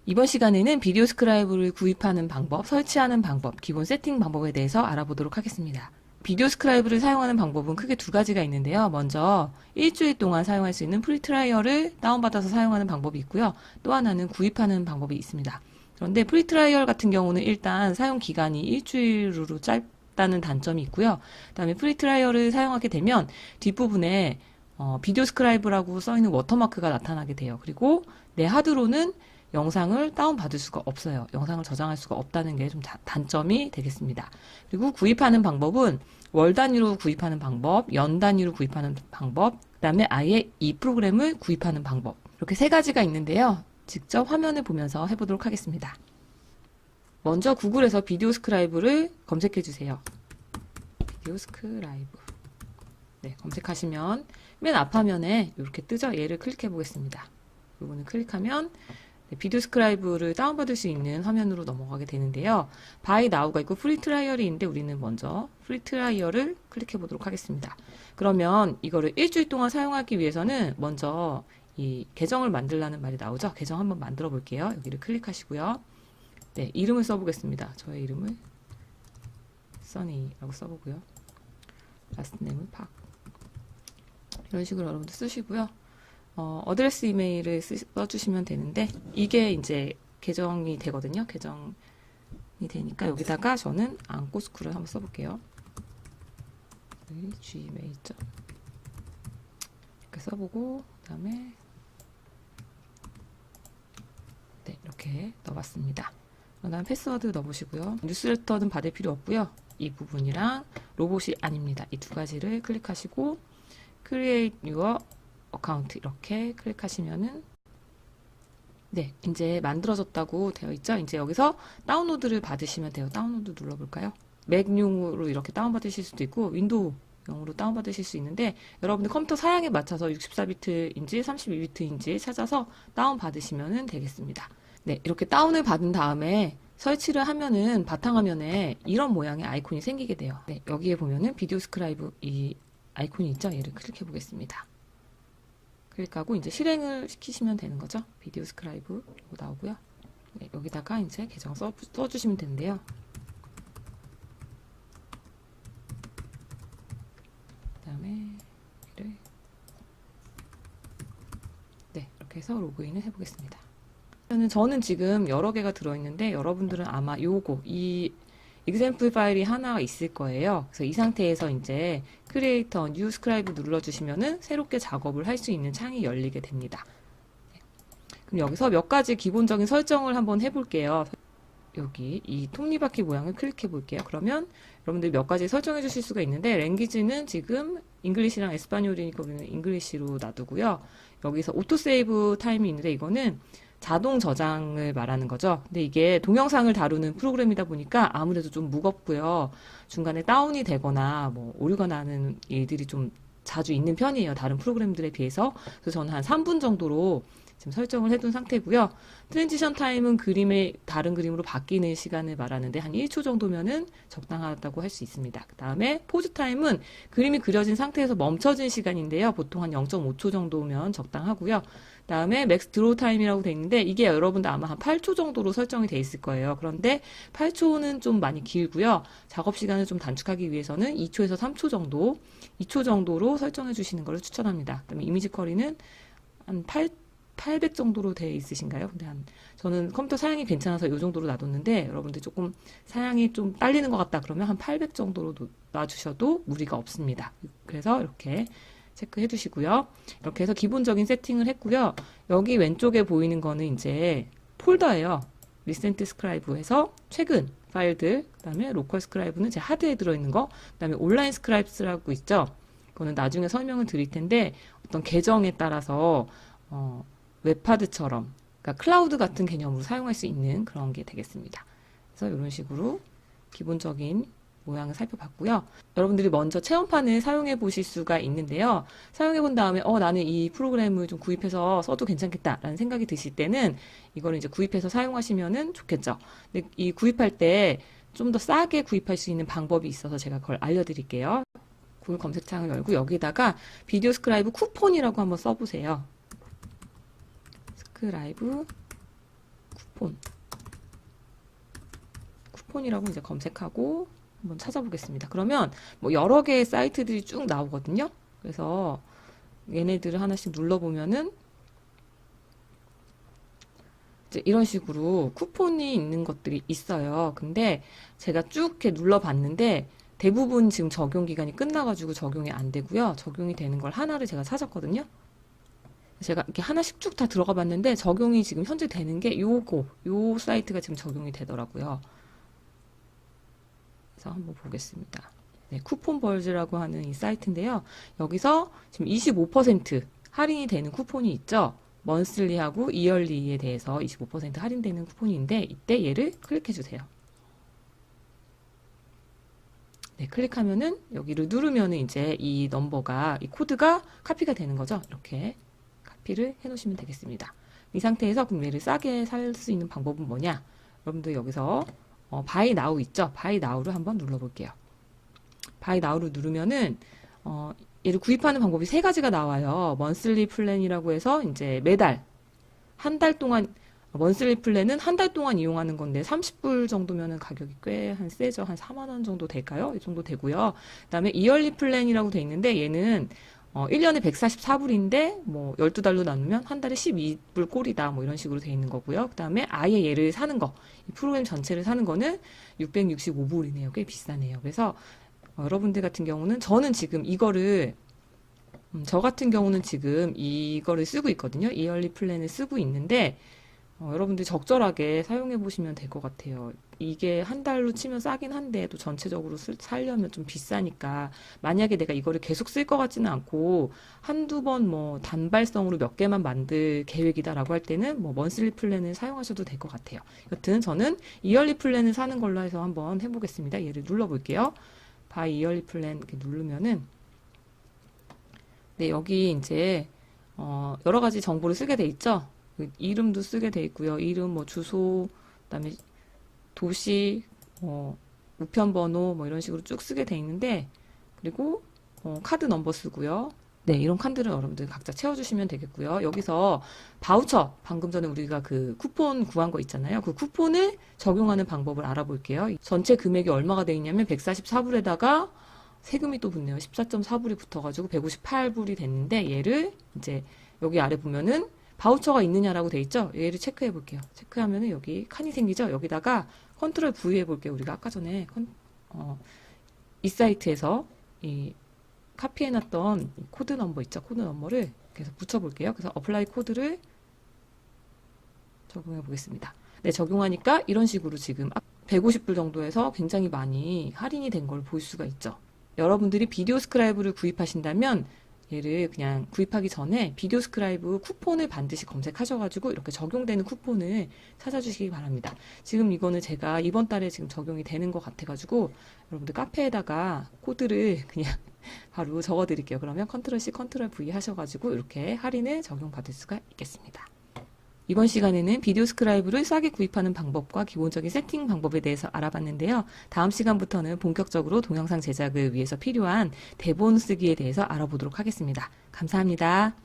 이번 시간에는 비디오 스크라이브를 구입하는 방법, 설치하는 방법, 기본 세팅 방법에 대해서 알아보도록 하겠습니다. 비디오 스크라이브를 사용하는 방법은 크게 두 가지가 있는데요. 먼저 일주일 동안 사용할 수 있는 프리 트라이얼을 다운받아서 사용하는 방법이 있고요. 또 하나는 구입하는 방법이 있습니다. 그런데 프리 트라이얼 같은 경우는 일단 사용 기간이 일주일로 짧다는 단점이 있고요. 그다음에 프리 트라이얼을 사용하게 되면 뒷부분에 비디오 스크라이브라고 써있는 워터마크가 나타나게 돼요. 그리고 내 하드로는 영상을 다운받을 수가 없어요. 영상을 저장할 수가 없다는 게 좀 단점이 되겠습니다. 그리고 구입하는 방법은 월 단위로 구입하는 방법, 연 단위로 구입하는 방법, 그 다음에 아예 이 프로그램을 구입하는 방법. 이렇게 세 가지가 있는데요. 직접 화면을 보면서 해보도록 하겠습니다. 먼저 구글에서 비디오 스크라이브를 검색해 주세요. 비디오 스크라이브. 네, 검색하시면 맨 앞화면에 이렇게 뜨죠? 얘를 클릭해 보겠습니다. 이 부분을 클릭하면 비디오 스크라이브를 다운받을 수 있는 화면으로 넘어가게 되는데요. 바이 나우가 있고 프리 트라이얼이 있는데 우리는 먼저 프리 트라이얼을 클릭해 보도록 하겠습니다. 그러면 이거를 일주일 동안 사용하기 위해서는 먼저 이 계정을 만들라는 말이 나오죠. 계정 한번 만들어 볼게요. 여기를 클릭하시고요. 네, 이름을 써보겠습니다. 저의 이름을 써니라고 써보고요. 라스트 네임은 팍. 이런 식으로 여러분들 쓰시고요. 어드레스 이메일을 써주시면 되는데 이게 이제 계정이 되거든요. 계정이 되니까 여기다가 저는 앙꼬스쿨을 한번 써볼게요. gmail. 이렇게 써보고 그 다음에 네, 이렇게 넣어봤습니다. 그 다음에 패스워드 넣어보시고요. 뉴스레터는 받을 필요 없고요. 이 부분이랑 로봇이 아닙니다. 이 두 가지를 클릭하시고 Create Your 어카운트 이렇게 클릭하시면은 네, 이제 만들어졌다고 되어 있죠. 이제 여기서 다운로드를 받으시면 돼요. 다운로드 눌러볼까요? 맥용으로 이렇게 다운받으실 수도 있고 윈도우용으로 다운받으실 수 있는데 여러분들 컴퓨터 사양에 맞춰서 64비트인지 32비트인지 찾아서 다운받으시면 되겠습니다. 네, 이렇게 다운을 받은 다음에 설치를 하면은 바탕화면에 이런 모양의 아이콘이 생기게 돼요. 네, 여기에 보면은 비디오 스크라이브 이 아이콘이 있죠. 얘를 클릭해 보겠습니다. 클릭하고 이제 실행을 시키시면 되는 거죠. 비디오 스크라이브 나오고요. 네, 여기다가 이제 계정 써주시면 되는데요. 그 다음에 네, 이렇게 해서 로그인을 해보겠습니다. 저는 지금 여러 개가 들어있는데 여러분들은 아마 이 example 파일이 하나 있을 거예요. 그래서 이 상태에서 이제 크리에이터 뉴 스크라이브 눌러주시면은 새롭게 작업을 할 수 있는 창이 열리게 됩니다. 그럼 여기서 몇 가지 기본적인 설정을 한번 해볼게요. 여기 이 톱니바퀴 모양을 클릭해 볼게요. 그러면 여러분들 몇 가지 설정해 주실 수가 있는데 랭귀지는 지금 잉글리시랑 에스파뇰이니까 우리는 잉글리시로 놔두고요. 여기서 오토세이브 타임이 있는데 이거는 자동 저장을 말하는 거죠. 근데 이게 동영상을 다루는 프로그램이다 보니까 아무래도 좀 무겁고요. 중간에 다운이 되거나 뭐 오류가 나는 일들이 좀 자주 있는 편이에요. 다른 프로그램들에 비해서. 그래서 저는 한 3분 정도로 지금 설정을 해둔 상태고요. 트랜지션 타임은 다른 그림으로 바뀌는 시간을 말하는데 한 1초 정도면은 적당하다고 할 수 있습니다. 그 다음에 포즈 타임은 그림이 그려진 상태에서 멈춰진 시간인데요. 보통 한 0.5초 정도면 적당하고요. 그 다음에 맥스 드로우 타임이라고 돼 있는데 이게 여러분들 아마 한 8초 정도로 설정이 돼 있을 거예요. 그런데 8초는 좀 많이 길고요. 작업 시간을 좀 단축하기 위해서는 2초에서 3초 정도, 2초 정도로 설정해 주시는 것을 추천합니다. 그 다음에 이미지 쿼리는 한 800 정도로 돼 있으신가요? 근데 저는 컴퓨터 사양이 괜찮아서 이 정도로 놔뒀는데 여러분들 조금 사양이 좀 딸리는 것 같다 그러면 한 800 정도로 놔주셔도 무리가 없습니다. 그래서 이렇게 체크해 주시고요. 이렇게 해서 기본적인 세팅을 했고요. 여기 왼쪽에 보이는 거는 이제 폴더예요. 리센트 스크라이브에서 최근 파일들, 그 다음에 로컬 스크라이브는 제 하드에 들어있는 거, 그 다음에 온라인 스크라이브스라고 있죠. 그거는 나중에 설명을 드릴 텐데 어떤 계정에 따라서 웹하드처럼 그러니까 클라우드 같은 개념으로 사용할 수 있는 그런 게 되겠습니다. 그래서 이런 식으로 기본적인 모양을 살펴봤고요. 여러분들이 먼저 체험판을 사용해 보실 수가 있는데요. 사용해 본 다음에 나는 이 프로그램을 좀 구입해서 써도 괜찮겠다라는 생각이 드실 때는 이거를 이제 구입해서 사용하시면은 좋겠죠. 근데 이 구입할 때 좀 더 싸게 구입할 수 있는 방법이 있어서 제가 그걸 알려드릴게요. 구글 검색창을 열고 여기다가 비디오 스크라이브 쿠폰이라고 한번 써보세요. 스크라이브 쿠폰이라고 이제 검색하고 한번 찾아보겠습니다. 그러면 뭐 여러 개의 사이트들이 쭉 나오거든요. 그래서 얘네들을 하나씩 눌러보면은 이제 이런 식으로 쿠폰이 있는 것들이 있어요. 근데 제가 쭉 이렇게 눌러봤는데 대부분 지금 적용 기간이 끝나가지고 적용이 안 되고요. 적용이 되는 걸 하나를 제가 찾았거든요. 제가 이렇게 하나씩 쭉 다 들어가 봤는데 적용이 지금 현재 되는 게 요 사이트가 지금 적용이 되더라고요. 그래서 한번 보겠습니다. 네, 쿠폰벌즈라고 하는 이 사이트인데요. 여기서 지금 25% 할인이 되는 쿠폰이 있죠. 먼슬리하고 이얼리에 대해서 25% 할인되는 쿠폰인데 이때 얘를 클릭해 주세요. 네, 클릭하면은 여기를 누르면은 이제 이 넘버가 이 코드가 카피가 되는 거죠. 이렇게 카피를 해 놓으시면 되겠습니다. 이 상태에서 그럼 얘를 싸게 살 수 있는 방법은 뭐냐? 여러분들 여기서 바이 나우 있죠? 바이 나우를 한번 눌러 볼게요. 바이 나우를 누르면은 얘를 구입하는 방법이 세 가지가 나와요. 먼슬리 플랜이라고 해서 이제 매달 한 달 동안 먼슬리 플랜은 한 달 동안 이용하는 건데 30불 정도면은 가격이 꽤 한 세죠. 한 4만 원 정도 될까요? 이 정도 되고요. 그다음에 이얼리 플랜이라고 돼 있는데 얘는 1년에 144불인데 뭐 12달로 나누면 한 달에 12불 꼴이다. 뭐 이런 식으로 돼 있는 거고요. 그다음에 아예 얘를 사는 거, 이 프로그램 전체를 사는 거는 665불이네요. 꽤 비싸네요. 그래서 여러분들 같은 경우는 저는 지금 이거를 저 같은 경우는 지금 이거를 쓰고 있거든요. 이얼리 플랜을 쓰고 있는데 여러분들 적절하게 사용해 보시면 될 것 같아요. 이게 한 달로 치면 싸긴 한데 또 전체적으로 살려면 좀 비싸니까 만약에 내가 이거를 계속 쓸 것 같지는 않고 한두 번 뭐 단발성으로 몇 개만 만들 계획이다라고 할 때는 뭐 먼슬리 플랜을 사용하셔도 될 것 같아요. 여튼 저는 이얼리 플랜을 사는 걸로 해서 한번 해보겠습니다. 얘를 눌러볼게요. 바이 이얼리 플랜 이렇게 누르면은 네, 여기 이제 여러 가지 정보를 쓰게 돼 있죠. 이름도 쓰게 돼 있고요. 이름, 뭐 주소, 그다음에 도시, 우편번호 뭐 이런 식으로 쭉 쓰게 돼 있는데 그리고 카드 넘버 쓰고요. 네, 이런 카드를 여러분들 각자 채워주시면 되겠고요. 여기서 바우처, 방금 전에 우리가 그 쿠폰 구한 거 있잖아요. 그 쿠폰을 적용하는 방법을 알아볼게요. 전체 금액이 얼마가 돼 있냐면 144불에다가 세금이 또 붙네요. 14.4불이 붙어가지고 158불이 됐는데 얘를 이제 여기 아래 보면은 바우처가 있느냐라고 돼 있죠. 얘를 체크해 볼게요. 체크하면은 여기 칸이 생기죠. 여기다가 컨트롤 V 해 볼게요. 우리가 아까 전에 이 사이트에서 이 카피해 놨던 코드 넘버 있죠. 코드 넘버를 계속 붙여 볼게요. 그래서 어플라이 코드를 적용해 보겠습니다. 네, 적용하니까 이런 식으로 지금 150불 정도에서 굉장히 많이 할인이 된 걸 볼 수가 있죠. 여러분들이 비디오 스크라이브를 구입하신다면 얘를 그냥 구입하기 전에 비디오 스크라이브 쿠폰을 반드시 검색하셔가지고 이렇게 적용되는 쿠폰을 찾아주시기 바랍니다. 지금 이거는 제가 이번 달에 지금 적용이 되는 것 같아가지고 여러분들 카페에다가 코드를 그냥 바로 적어드릴게요. 그러면 컨트롤 C, 컨트롤 V 하셔가지고 이렇게 할인을 적용받을 수가 있겠습니다. 이번 시간에는 비디오 스크라이브를 싸게 구입하는 방법과 기본적인 세팅 방법에 대해서 알아봤는데요. 다음 시간부터는 본격적으로 동영상 제작을 위해서 필요한 대본 쓰기에 대해서 알아보도록 하겠습니다. 감사합니다.